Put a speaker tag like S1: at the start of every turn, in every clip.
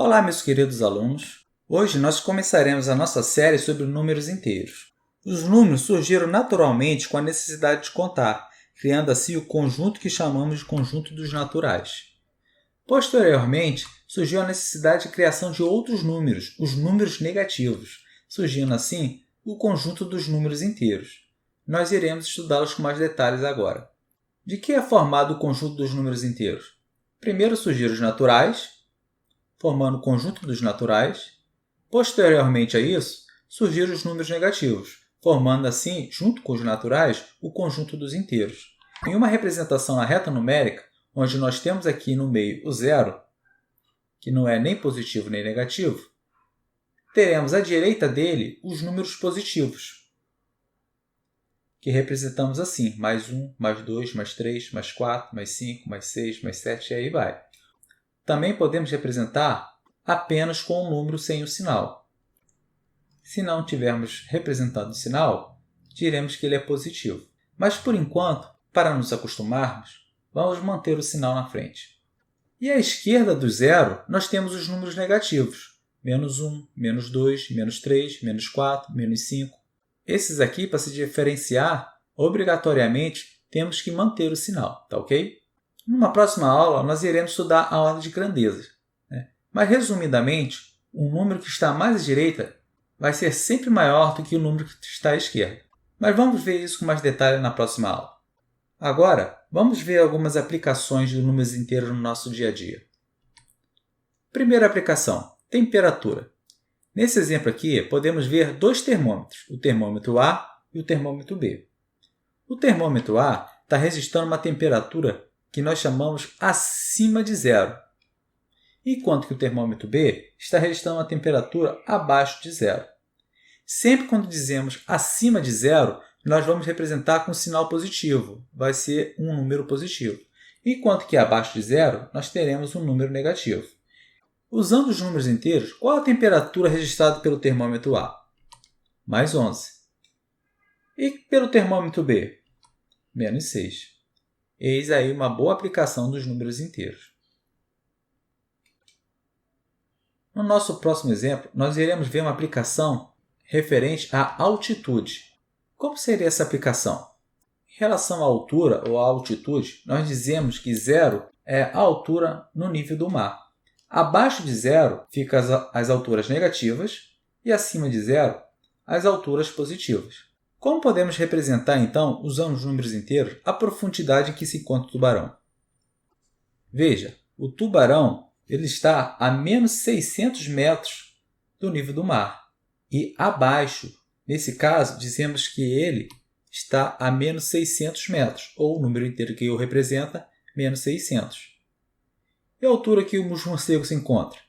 S1: Olá, meus queridos alunos! Hoje nós começaremos a nossa série sobre números inteiros. Os números surgiram naturalmente com a necessidade de contar, criando assim o conjunto que chamamos de conjunto dos naturais. Posteriormente, surgiu a necessidade de criação de outros números, os números negativos, surgindo assim o conjunto dos números inteiros. Nós iremos estudá-los com mais detalhes agora. De que é formado o conjunto dos números inteiros? Primeiro surgiram os naturais, formando o conjunto dos naturais. Posteriormente a isso, surgiram os números negativos, formando assim, junto com os naturais, o conjunto dos inteiros. Em uma representação na reta numérica, onde nós temos aqui no meio o zero, que não é nem positivo nem negativo, teremos à direita dele os números positivos, que representamos assim, mais 1, mais 2, mais 3, mais 4, mais 5, mais 6, mais 7 e aí vai. Também podemos representar apenas com um número sem o sinal. Se não tivermos representado o sinal, diremos que ele é positivo. Mas, por enquanto, para nos acostumarmos, vamos manter o sinal na frente. E à esquerda do zero, nós temos os números negativos. Menos 1, menos 2, menos 3, menos 4, menos 5. Esses aqui, para se diferenciar, obrigatoriamente temos que manter o sinal, tá ok? Numa próxima aula, nós iremos estudar a ordem de grandeza. Mas, resumidamente, o número que está mais à direita vai ser sempre maior do que o número que está à esquerda. Mas vamos ver isso com mais detalhe na próxima aula. Agora, vamos ver algumas aplicações de números inteiros no nosso dia a dia. Primeira aplicação, temperatura. Nesse exemplo aqui, podemos ver dois termômetros, o termômetro A e o termômetro B. O termômetro A está registrando uma temperatura que nós chamamos acima de zero, enquanto que o termômetro B está registrando uma temperatura abaixo de zero. Sempre quando dizemos acima de zero, nós vamos representar com sinal positivo, vai ser um número positivo. Enquanto que abaixo de zero, nós teremos um número negativo. Usando os números inteiros, qual a temperatura registrada pelo termômetro A? Mais 11. E pelo termômetro B? Menos 6. Eis aí uma boa aplicação dos números inteiros. No nosso próximo exemplo, nós iremos ver uma aplicação referente à altitude. Como seria essa aplicação? Em relação à altura ou à altitude, nós dizemos que zero é a altura no nível do mar. Abaixo de zero ficam as alturas negativas e acima de zero as alturas positivas. Como podemos representar, então, usando os números inteiros, a profundidade em que se encontra o tubarão? Veja, o tubarão ele está a menos 600 metros do nível do mar. E abaixo, nesse caso, dizemos que ele está a menos 600 metros, ou o número inteiro que o representa, menos 600. E a altura que os morcegos se encontram?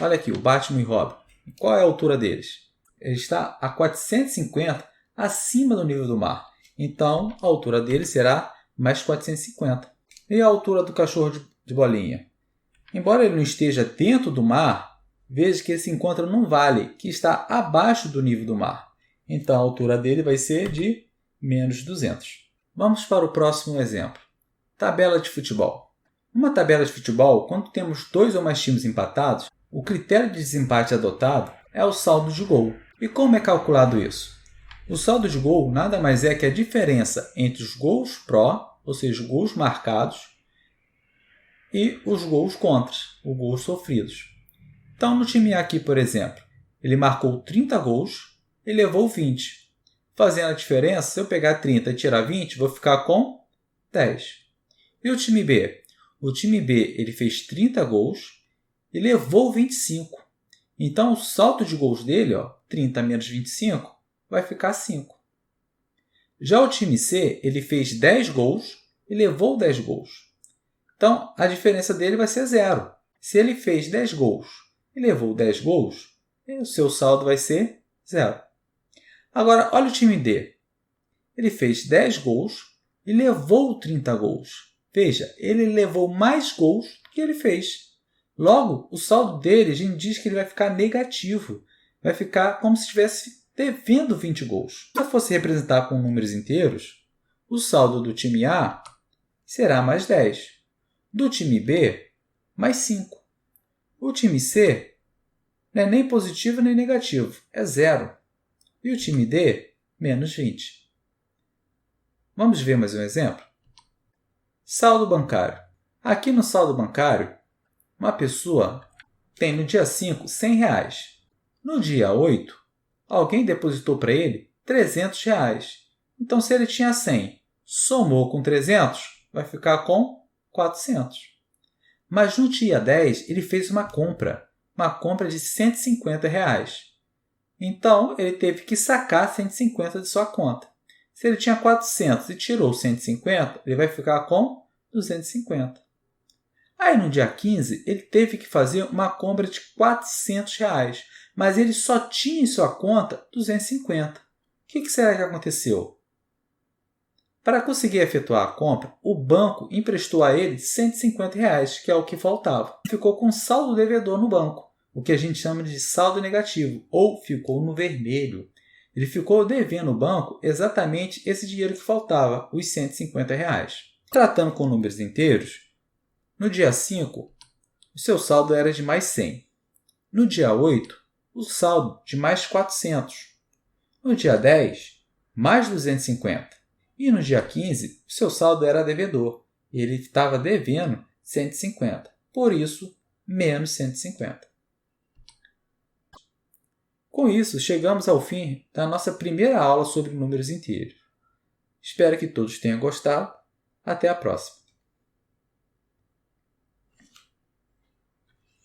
S1: Olha aqui, o Batman e o Robin. Qual é a altura deles? Ele está a 450 acima do nível do mar. Então, a altura dele será mais 450. E a altura do cachorro de bolinha? Embora ele não esteja dentro do mar, veja que ele se encontra num vale que está abaixo do nível do mar. Então, a altura dele vai ser de menos 200. Vamos para o próximo exemplo. Tabela de futebol. Numa tabela de futebol, quando temos dois ou mais times empatados, o critério de desempate adotado é o saldo de gol. E como é calculado isso? O saldo de gol nada mais é que a diferença entre os gols pró, ou seja, os gols marcados, e os gols contra, os gols sofridos. Então, no time A aqui, por exemplo, ele marcou 30 gols e levou 20. Fazendo a diferença, se eu pegar 30 e tirar 20, vou ficar com 10. E o time B? O time B ele fez 30 gols e levou 25. Então, o saldo de gols dele, 30 menos 25, vai ficar 5. Já o time C ele fez 10 gols e levou 10 gols. Então, a diferença dele vai ser 0. Se ele fez 10 gols e levou 10 gols, o seu saldo vai ser 0. Agora, olha o time D. Ele fez 10 gols e levou 30 gols. Veja, ele levou mais gols do que ele fez. Logo, o saldo dele a gente diz que ele vai ficar negativo. Vai ficar como se estivesse devendo 20 gols. Se eu fosse representar com números inteiros, o saldo do time A será mais 10. Do time B, mais 5. O time C, Não é nem positivo nem negativo, é zero. E o time D, menos 20. Vamos ver mais um exemplo? Saldo bancário. Aqui no saldo bancário, uma pessoa tem no dia 5 R$ 100. No dia 8, alguém depositou para ele R$ 300. Então, se ele tinha 100, somou com 300, vai ficar com 400. Mas no dia 10, ele fez uma compra de R$ 150. Então, ele teve que sacar 150 de sua conta. Se ele tinha 400 e tirou 150, ele vai ficar com 250. Aí, no dia 15, ele teve que fazer uma compra de R$ 400, mas ele só tinha em sua conta 250. O que será que aconteceu? Para conseguir efetuar a compra, o banco emprestou a ele R$ 150, que é o que faltava. Ficou com saldo devedor no banco, o que a gente chama de saldo negativo, ou ficou no vermelho. Ele ficou devendo ao banco exatamente esse dinheiro que faltava, os R$ 150. Tratando com números inteiros, no dia 5, o seu saldo era de mais 100. No dia 8, o saldo de mais 400. No dia 10, mais 250. E no dia 15, o seu saldo era devedor. Ele estava devendo 150. Por isso, menos 150. Com isso, chegamos ao fim da nossa primeira aula sobre números inteiros. Espero que todos tenham gostado. Até a próxima!